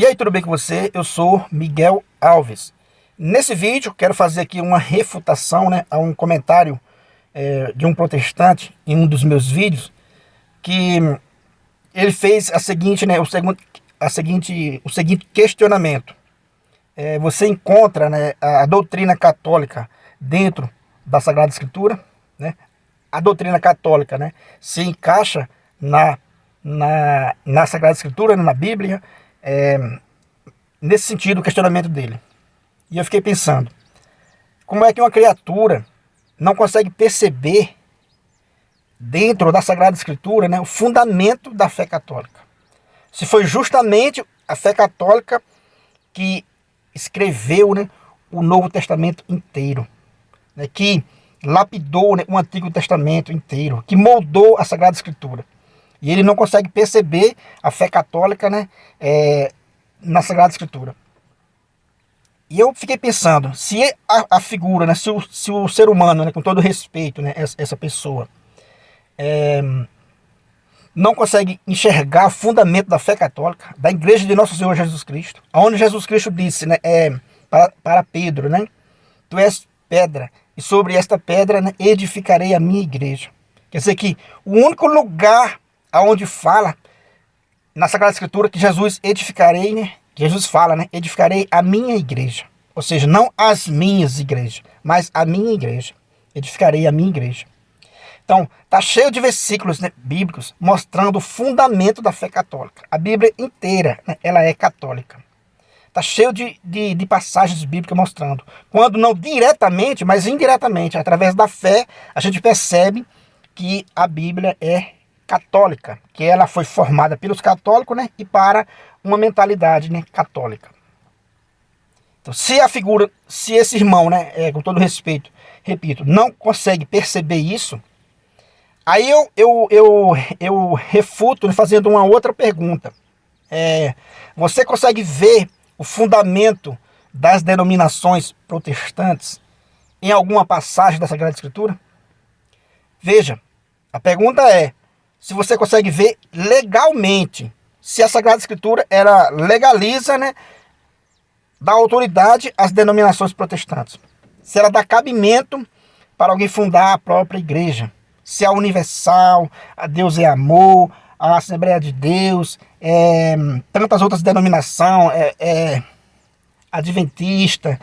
E aí, tudo bem com você? Eu sou Miguel Alves. Nesse vídeo, quero fazer aqui uma refutação, a um comentário de um protestante em um dos meus vídeos, que ele fez o seguinte questionamento. Você encontra, a doutrina católica dentro da Sagrada Escritura, né? A doutrina católica, se encaixa na Sagrada Escritura, na Bíblia, nesse sentido, o questionamento dele. E eu fiquei pensando, como é que uma criatura não consegue perceber dentro da Sagrada Escritura, o fundamento da fé católica? Se foi justamente a fé católica que escreveu, o Novo Testamento inteiro, que lapidou, o Antigo Testamento inteiro, que moldou a Sagrada Escritura. E ele não consegue perceber a fé católica, na Sagrada Escritura. E eu fiquei pensando, se a figura, se o ser humano, com todo respeito, essa pessoa, não consegue enxergar o fundamento da fé católica, da Igreja de Nosso Senhor Jesus Cristo, onde Jesus Cristo disse, para Pedro, tu és pedra, e sobre esta pedra, edificarei a minha igreja. Quer dizer que o único lugar aonde fala na Sagrada Escritura que Jesus edificarei, Jesus fala, edificarei a minha igreja. Ou seja, não as minhas igrejas, mas a minha igreja. Edificarei a minha igreja. Então, está cheio de versículos bíblicos mostrando o fundamento da fé católica. A Bíblia inteira, ela é católica. Está cheio de passagens bíblicas mostrando. Quando não diretamente, mas indiretamente, através da fé, a gente percebe que a Bíblia é católica, que ela foi formada pelos católicos, e para uma mentalidade, católica. Então, se esse irmão, com todo respeito, repito, não consegue perceber isso, aí eu refuto fazendo uma outra pergunta. Você consegue ver o fundamento das denominações protestantes em alguma passagem da Sagrada Escritura? Veja, a pergunta é, se você consegue ver legalmente, se a Sagrada Escritura ela legaliza, dá autoridade às denominações protestantes. Se ela dá cabimento para alguém fundar a própria igreja. Se a Universal, a Deus é Amor, a Assembleia de Deus, tantas outras denominações, Adventista,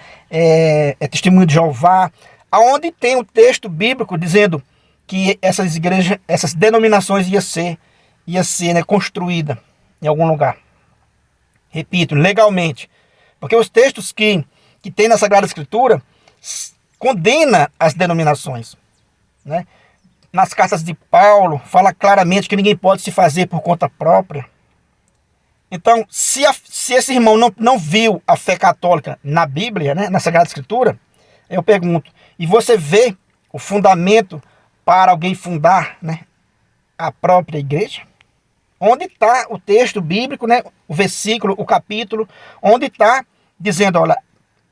Testemunho de Jeová, aonde tem um texto bíblico dizendo que essas igrejas, essas denominações ia ser construída em algum lugar. Repito, legalmente. Porque os textos que tem na Sagrada Escritura condena as denominações. Nas cartas de Paulo, fala claramente que ninguém pode se fazer por conta própria. Então, se esse irmão não viu a fé católica na Bíblia, na Sagrada Escritura, eu pergunto, e você vê o fundamento para alguém fundar, a própria igreja? Onde está o texto bíblico, o versículo, o capítulo, onde está dizendo, olha,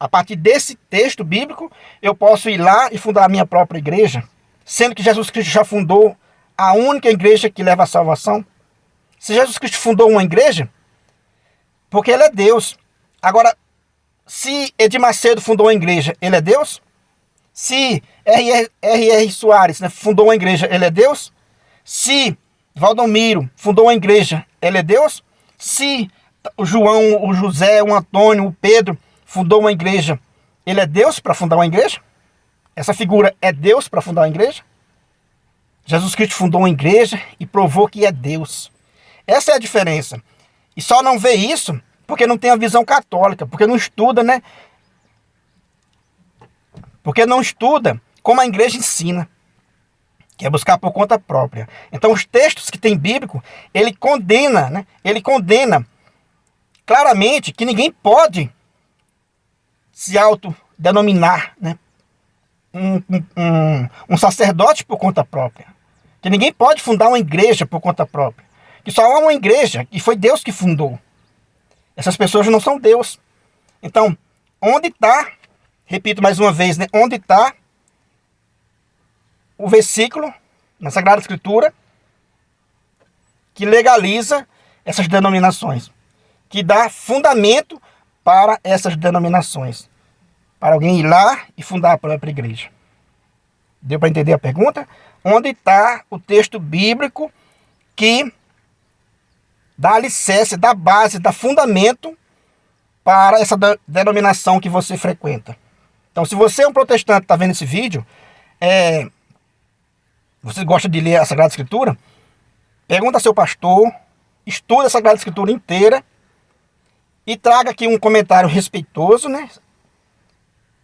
a partir desse texto bíblico, eu posso ir lá e fundar a minha própria igreja, sendo que Jesus Cristo já fundou a única igreja que leva à salvação? Se Jesus Cristo fundou uma igreja, porque ele é Deus. Agora, se Edir Macedo fundou uma igreja, ele é Deus? Se R.R. Soares fundou uma igreja, ele é Deus? Se Valdomiro fundou uma igreja, ele é Deus? Se o João, o José, o Antônio, o Pedro fundou uma igreja, ele é Deus para fundar uma igreja? Essa figura é Deus para fundar uma igreja? Jesus Cristo fundou uma igreja e provou que é Deus. Essa é a diferença. E só não vê isso porque não tem a visão católica, porque não estuda, Porque não estuda como a igreja ensina, que é buscar por conta própria. Então, os textos que tem bíblico, ele condena, Ele condena claramente que ninguém pode se autodenominar, um sacerdote por conta própria. Que ninguém pode fundar uma igreja por conta própria. Que só há uma igreja e foi Deus que fundou. Essas pessoas não são Deus. Então, onde está, repito mais uma vez, onde está o versículo na Sagrada Escritura que legaliza essas denominações? que dá fundamento para essas denominações. Para alguém ir lá e fundar a própria igreja. Deu para entender a pergunta? Onde está o texto bíblico que dá alicerce, dá base, dá fundamento para essa denominação que você frequenta? Então, se você é um protestante e está vendo esse vídeo, você gosta de ler a Sagrada Escritura, pergunta ao seu pastor, estuda a Sagrada Escritura inteira e traga aqui um comentário respeitoso, né?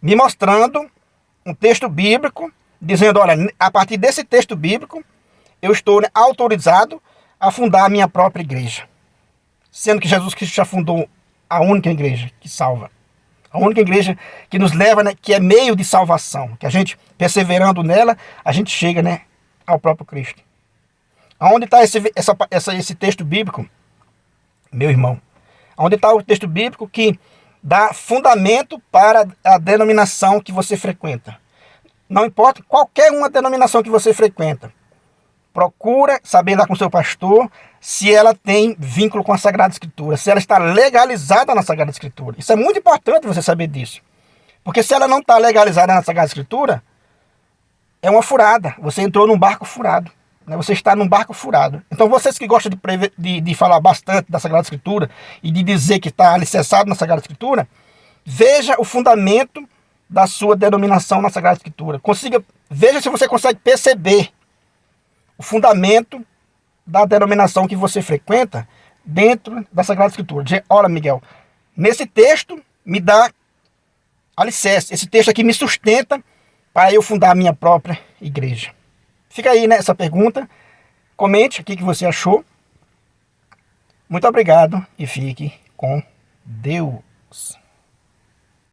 Me mostrando um texto bíblico, dizendo, olha, a partir desse texto bíblico, eu estou, né, autorizado a fundar a minha própria igreja. Sendo que Jesus Cristo já fundou a única igreja que salva. A única igreja que nos leva, né, que é meio de salvação. Que a gente, perseverando nela, a gente chega, né, ao próprio Cristo. Aonde está esse texto bíblico, meu irmão? Onde está o texto bíblico que dá fundamento para a denominação que você frequenta? Não importa qualquer uma denominação que você frequenta. Procura saber lá com o seu pastor se ela tem vínculo com a Sagrada Escritura, se ela está legalizada na Sagrada Escritura. Isso é muito importante você saber disso. Porque se ela não está legalizada na Sagrada Escritura, é uma furada. Você entrou num barco furado. Você está num barco furado. Então vocês que gostam de falar bastante da Sagrada Escritura e de dizer que está alicerçado na Sagrada Escritura, veja o fundamento da sua denominação na Sagrada Escritura. Veja se você consegue perceber o fundamento da denominação que você frequenta dentro da Sagrada Escritura. Dizer, olha, Miguel, nesse texto me dá alicerce. Esse texto aqui me sustenta para eu fundar a minha própria igreja. Fica aí, né, essa pergunta. Comente o que você achou. Muito obrigado e fique com Deus.